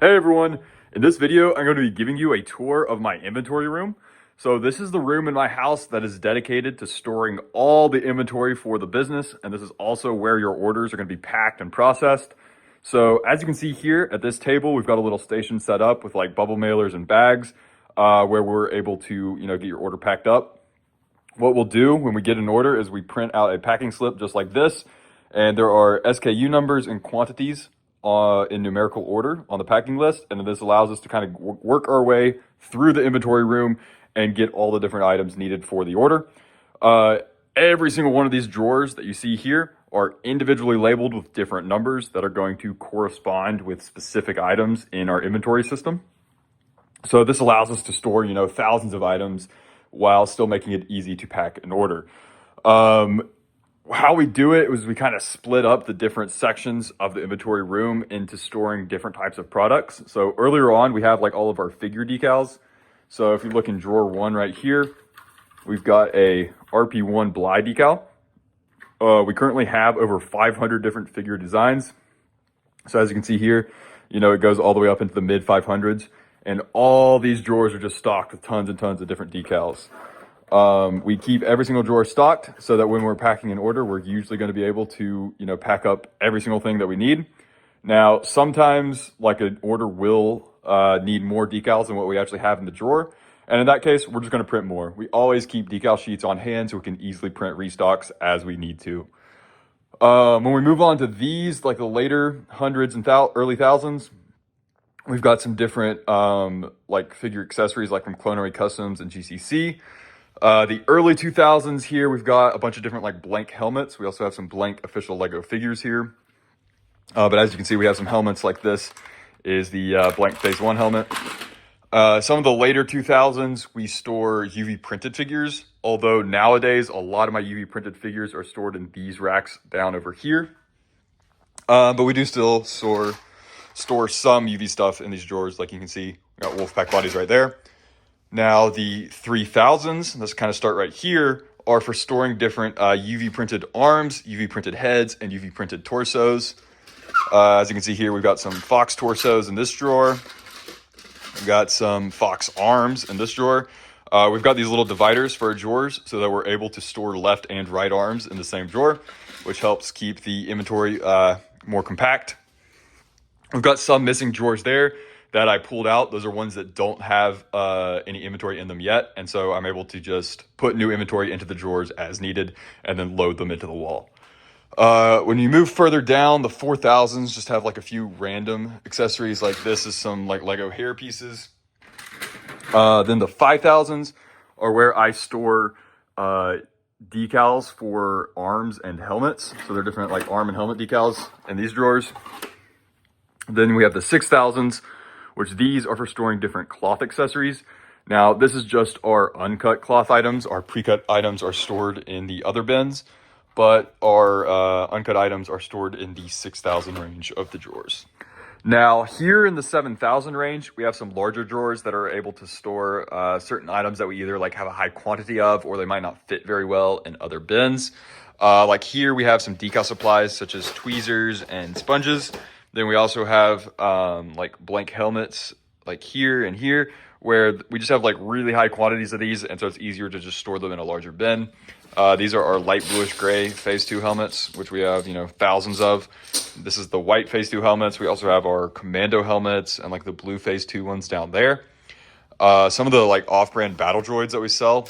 Hey everyone, in this video I'm going to be giving you a tour of my inventory room. So this is the room in my house that is dedicated to storing all the inventory for the business, and this is also where your orders are going to be packed and processed. So as you can see here at this table, we've got a little station set up with like bubble mailers and bags where we're able to get your order packed up. What we'll do when we get an order is we print out a packing slip just like this, and there are SKU numbers and quantities in numerical order on the packing list, and this allows us to kind of work our way through the inventory room and get all the different items needed for the order. Every single one of these drawers that you see here are individually labeled with different numbers that are going to correspond with specific items in our inventory system. So this allows us to store, thousands of items while still making it easy to pack an order. How we do it was we kind of split up the different sections of the inventory room into storing different types of products. So earlier on, we have like all of our figure decals. So if you look in drawer 1 right here, we've got a RP1 Bly decal. We currently have over 500 different figure designs. So as you can see here, it goes all the way up into the mid 500s. And all these drawers are just stocked with tons and tons of different decals. We keep every single drawer stocked so that when we're packing an order, we're usually going to be able to, pack up every single thing that we need. Now, sometimes like an order will need more decals than what we actually have in the drawer. And in that case, we're just going to print more. We always keep decal sheets on hand so we can easily print restocks as we need to. When we move on to these, like the later hundreds and early thousands, we've got some different like figure accessories like from Clonery Customs and GCC. The early 2000s here, we've got a bunch of different like blank helmets. We also have some blank official Lego figures here. But as you can see, we have some helmets like this is the blank Phase 1 helmet. Some of the later 2000s, we store UV printed figures. Although nowadays, a lot of my UV printed figures are stored in these racks down over here. But we do still store some UV stuff in these drawers. Like you can see, we got Wolfpack bodies right there. Now the 3000s, let's kind of start right here, are for storing different UV printed arms, UV printed heads, and UV printed torsos. As you can see here, we've got some Fox torsos in this drawer. We've got some Fox arms in this drawer. We've got these little dividers for our drawers so that we're able to store left and right arms in the same drawer, which helps keep the inventory more compact. We've got some missing drawers there that I pulled out. Those are ones that don't have any inventory in them yet. And so I'm able to just put new inventory into the drawers as needed and then load them into the wall. When you move further down, the 4000s just have like a few random accessories. Like this is some like Lego hair pieces. Then the 5000s are where I store decals for arms and helmets. So they're different like arm and helmet decals in these drawers. Then we have the 6000s, which these are for storing different cloth accessories. Now, this is just our uncut cloth items. Our pre-cut items are stored in the other bins, but our uncut items are stored in the 6000 range of the drawers. Now, here in the 7000 range, we have some larger drawers that are able to store certain items that we either like have a high quantity of or they might not fit very well in other bins. Like here, we have some decal supplies such as tweezers and sponges. Then we also have like blank helmets like here and here where we just have like really high quantities of these, and so it's easier to just store them in a larger bin. These are our light bluish gray Phase 2 helmets, which we have, thousands of. This is the white Phase 2 helmets. We also have our commando helmets and like the blue Phase 2 ones down there. Some of the like off-brand battle droids that we sell,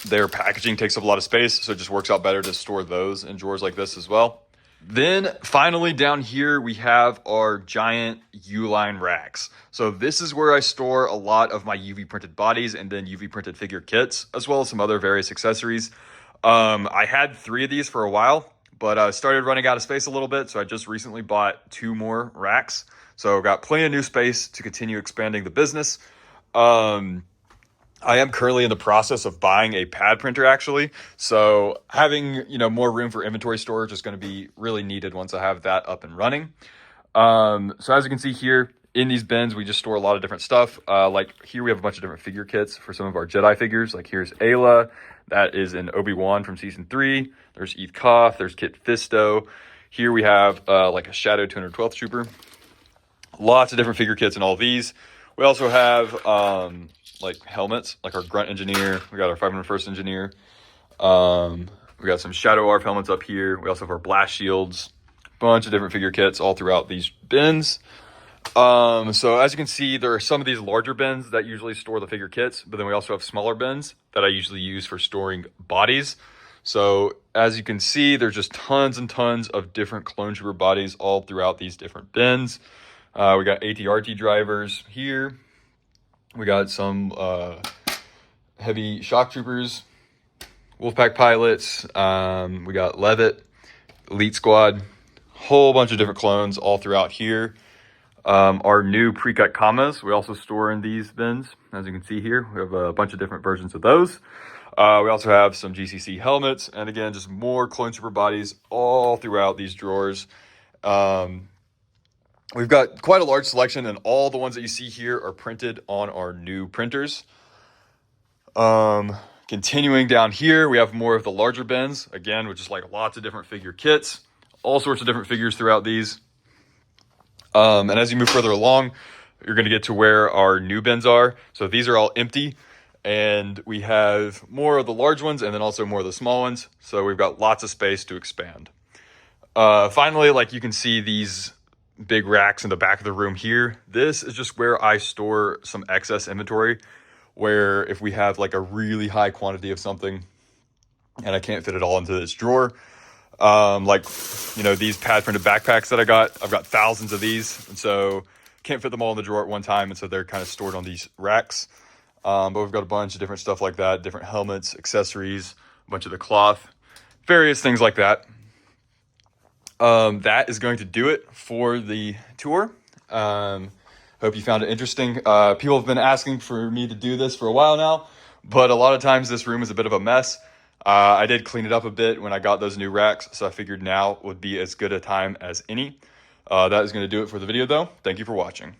their packaging takes up a lot of space, so it just works out better to store those in drawers like this as well. Then finally down here, we have our giant U-line racks. So this is where I store a lot of my UV printed bodies and then UV printed figure kits, as well as some other various accessories. I had 3 of these for a while, but I started running out of space a little bit. So I just recently bought 2 more racks. So got plenty of new space to continue expanding the business. I am currently in the process of buying a pad printer actually. So having, more room for inventory storage is going to be really needed once I have that up and running. So as you can see here in these bins, we just store a lot of different stuff. Like here we have a bunch of different figure kits for some of our Jedi figures. Like here's Ayla, that is an Obi-Wan from season 3. There's Eth Koth, there's Kit Fisto. Here we have like a Shadow 212th Trooper. Lots of different figure kits in all these. We also have like helmets, like our grunt engineer. We got our 501st engineer. We got some Shadow ARF helmets up here. We also have our blast shields. Bunch of different figure kits all throughout these bins. So as you can see, there are some of these larger bins that usually store the figure kits, but then we also have smaller bins that I usually use for storing bodies. So as you can see, there's just tons and tons of different clone trooper bodies all throughout these different bins. We got ATRT drivers here. We got some heavy shock troopers, Wolfpack pilots. We got Levitt, Elite Squad, whole bunch of different clones all throughout here. Our new pre-cut commas, we also store in these bins. As you can see here, we have a bunch of different versions of those. We also have some GCC helmets, and again, just more clone trooper bodies all throughout these drawers. We've got quite a large selection, and all the ones that you see here are printed on our new printers. Continuing down here, we have more of the larger bins, again, with just like lots of different figure kits, all sorts of different figures throughout these. And as you move further along, you're going to get to where our new bins are. So these are all empty, and we have more of the large ones and then also more of the small ones. So we've got lots of space to expand. Finally, like you can see these big racks in the back of the room here. This is just where I store some excess inventory, where if we have like a really high quantity of something and I can't fit it all into this drawer, like, you know, these pad printed backpacks that I've got thousands of these, and so can't fit them all in the drawer at one time, and so they're kind of stored on these racks. But we've got a bunch of different stuff like that, different helmets, accessories, a bunch of the cloth, various things like that. That is going to do it for the tour. Hope you found it interesting. People have been asking for me to do this for a while now, but a lot of times this room is a bit of a mess. I did clean it up a bit when I got those new racks, so I figured now would be as good a time as any. That is going to do it for the video, though. Thank you for watching.